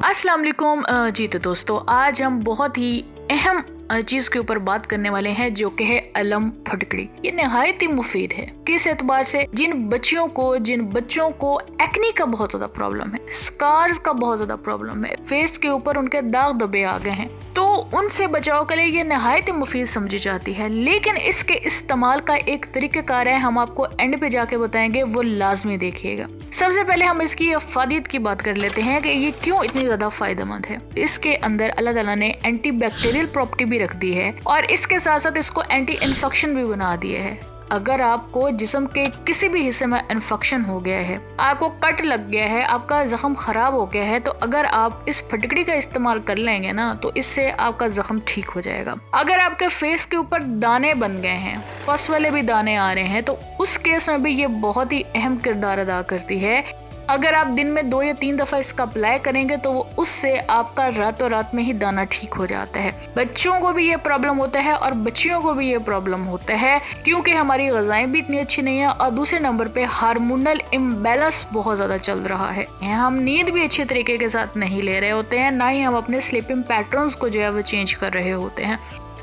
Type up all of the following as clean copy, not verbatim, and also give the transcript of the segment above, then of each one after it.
अस्सलाम वालेकुम जी। तो दोस्तों, आज हम बहुत ही अहम चीज़ के ऊपर बात करने वाले हैं, जो कि है अलम फटकड़ी। ये नहायत ही मुफीद है। किस एतबार से? जिन बच्चों को एक्नी का बहुत ज्यादा प्रॉब्लम है, स्कार्स का बहुत ज्यादा प्रॉब्लम है, फेस के ऊपर उनके दाग धब्बे आ गए हैं, तो उनसे बचाव के लिए ये नहायत ही मुफीद समझी जाती है। लेकिन इसके इस्तेमाल का एक तरीक़ाकार है, हम आपको एंड पे जाके बताएंगे, वो लाजमी देखिएगा। सबसे पहले हम इसकी अफादियत की बात कर लेते हैं कि ये क्यों इतनी ज्यादा फायदेमंद है। इसके अंदर अल्लाह ताला ने एंटी बैक्टीरियल प्रॉपर्टी भी रख दी है और इसके साथ साथ इसको एंटी इन्फेक्शन भी बना दिया है। अगर आपको जिस्म के किसी भी हिस्से में इन्फेक्शन हो गया है, आपको कट लग गया है, आपका जख्म खराब हो गया है, तो अगर आप इस फटकड़ी का इस्तेमाल कर लेंगे ना, तो इससे आपका जख्म ठीक हो जाएगा। अगर आपके फेस के ऊपर दाने बन गए हैं, पस वाले भी दाने आ रहे हैं, तो उस केस में भी ये बहुत ही अहम किरदार अदा करती है। अगर आप दिन में 2 या 3 दफ़ा इसका अप्लाई करेंगे तो उससे आपका रातों रात में ही दाना ठीक हो जाता है। बच्चों को भी ये प्रॉब्लम होता है और बच्चियों को भी ये प्रॉब्लम होता है, क्योंकि हमारी ग़िज़ाएं भी इतनी अच्छी नहीं है और दूसरे नंबर पे हार्मोनल इम्बैलेंस बहुत ज़्यादा चल रहा है। हम नींद भी अच्छे तरीके के साथ नहीं ले रहे होते हैं, ना ही हम अपने स्लीपिंग पैटर्न्स को जो है वो चेंज कर रहे होते हैं।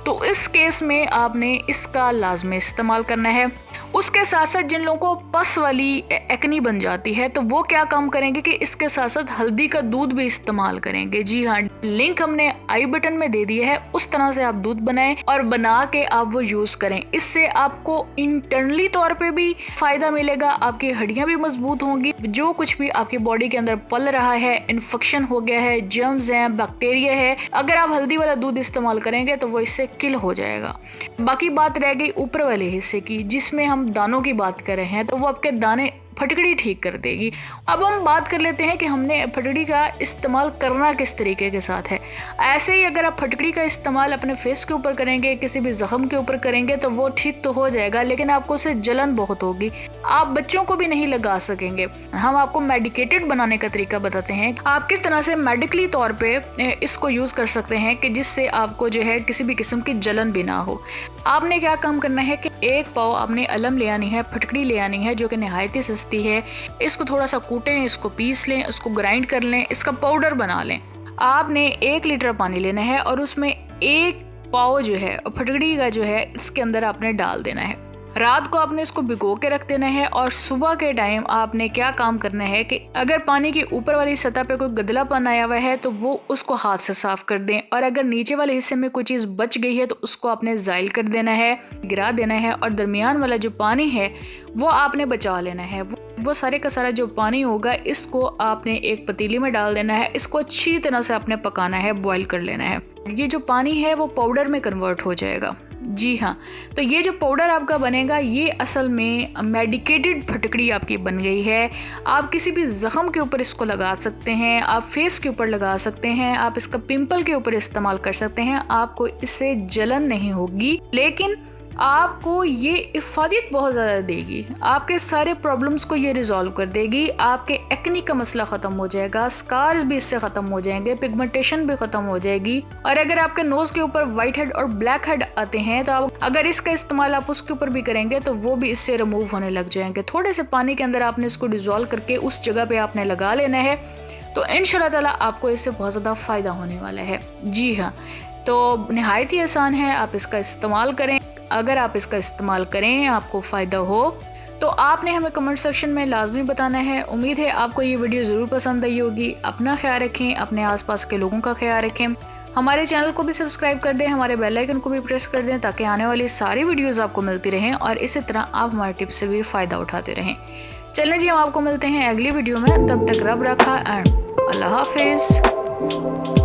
तो इस केस में आपने इसका लाजमी इस्तेमाल करना है। उसके साथ साथ जिन लोगों को पस वाली एक्नी बन जाती है, तो वो क्या काम करेंगे कि इसके साथ साथ हल्दी का दूध भी इस्तेमाल करेंगे। जी हाँ, लिंक हमने आई बटन में दे दिया है। उस तरह से आप दूध बनाएं और बना के आप वो यूज करें। इससे आपको इंटरनली तौर पे भी फायदा मिलेगा, आपकी हड्डियां भी मजबूत होंगी। जो कुछ भी आपकी बॉडी के अंदर पल रहा है, इन्फेक्शन हो गया है, जर्म्स हैं, बैक्टीरिया है, अगर आप हल्दी वाला दूध इस्तेमाल करेंगे तो वो इससे किल हो जाएगा। बाकी बात रह गई ऊपर वाले हिस्से की, जिसमें हम दानों की बात कर रहे हैं, तो वो आपके दाने फटकड़ी ठीक कर देगी। अब हम बात कर लेते हैं कि हमने फटकड़ी का इस्तेमाल करना किस तरीके के साथ है। ऐसे ही अगर आप फटकड़ी का इस्तेमाल अपने फेस के ऊपर करेंगे, किसी भी जख्म के ऊपर करेंगे, तो वो ठीक तो हो जाएगा, लेकिन आपको उससे जलन बहुत होगी। आप बच्चों को भी नहीं लगा सकेंगे। हम आपको मेडिकेटेड बनाने का तरीका बताते हैं, आप किस तरह से मेडिकली तौर पर इसको यूज कर सकते हैं कि जिससे आपको जो है किसी भी किस्म की जलन भी ना हो। आपने क्या काम करना है कि 1 पाव आपने अलम ले आनी है, फटकड़ी ले आनी है, जो कि नहायत ही सस्ती है। इसको थोड़ा सा कूटें, इसको पीस लें, इसको ग्राइंड कर लें, इसका पाउडर बना लें। आपने 1 लीटर पानी लेना है और उसमें 1 पाव जो है फटकड़ी का जो है इसके अंदर आपने डाल देना है। रात को आपने इसको भिगो के रख देना है और सुबह के टाइम आपने क्या काम करना है कि अगर पानी की ऊपर वाली सतह पे कोई गदलापन आया हुआ है तो वो उसको हाथ से साफ कर दें, और अगर नीचे वाले हिस्से में कोई चीज़ बच गई है तो उसको आपने ज़ाइल कर देना है, गिरा देना है, और दरमियान वाला जो पानी है वो आपने बचा लेना है। वो सारे का सारा जो पानी होगा इसको आपने एक पतीली में डाल देना है। इसको अच्छी तरह से आपने पकाना है, बॉईल कर लेना है। ये जो पानी है वो पाउडर में कन्वर्ट हो जाएगा। जी हाँ, तो ये जो पाउडर आपका बनेगा, ये असल में मेडिकेटेड फटकड़ी आपकी बन गई है। आप किसी भी जख्म के ऊपर इसको लगा सकते हैं, आप फेस के ऊपर लगा सकते हैं, आप इसका पिंपल के ऊपर इस्तेमाल कर सकते हैं। आपको इससे जलन नहीं होगी, लेकिन आपको ये इफादियत बहुत ज़्यादा देगी। आपके सारे प्रॉब्लम्स को ये रिजॉल्व कर देगी। आपके एक्नी का मसला ख़त्म हो जाएगा, स्कार्स भी इससे ख़त्म हो जाएंगे, पिगमेंटेशन भी ख़त्म हो जाएगी। और अगर आपके नोज़ के ऊपर वाइट हेड और ब्लैक हेड आते हैं, तो आप अगर इसका इस्तेमाल आप उसके ऊपर भी करेंगे तो वो भी इससे रिमूव होने लग जाएंगे। थोड़े से पानी के अंदर आपने इसको डिज़ोल्व करके उस जगह पर आपने लगा लेना है, तो इंशाल्लाह ताला आपको इससे बहुत ज़्यादा फ़ायदा होने वाला है। जी हाँ, तो नहायत ही आसान है, आप इसका इस्तेमाल करें। अगर आप इसका इस्तेमाल करें, आपको फ़ायदा हो, तो आपने हमें कमेंट सेक्शन में लाजमी बताना है। उम्मीद है आपको ये वीडियो ज़रूर पसंद आई होगी। अपना ख्याल रखें, अपने आसपास के लोगों का ख्याल रखें। हमारे चैनल को भी सब्सक्राइब कर दें, हमारे बेल आइकन को भी प्रेस कर दें, ताकि आने वाली सारी वीडियोज़ आपको मिलती रहें और इसी तरह आप हमारे टिप्स से भी फ़ायदा उठाते रहें। चलें जी, हम आपको मिलते हैं अगली वीडियो में। तब तक रब रखा एंड अल्लाह हाफिज़।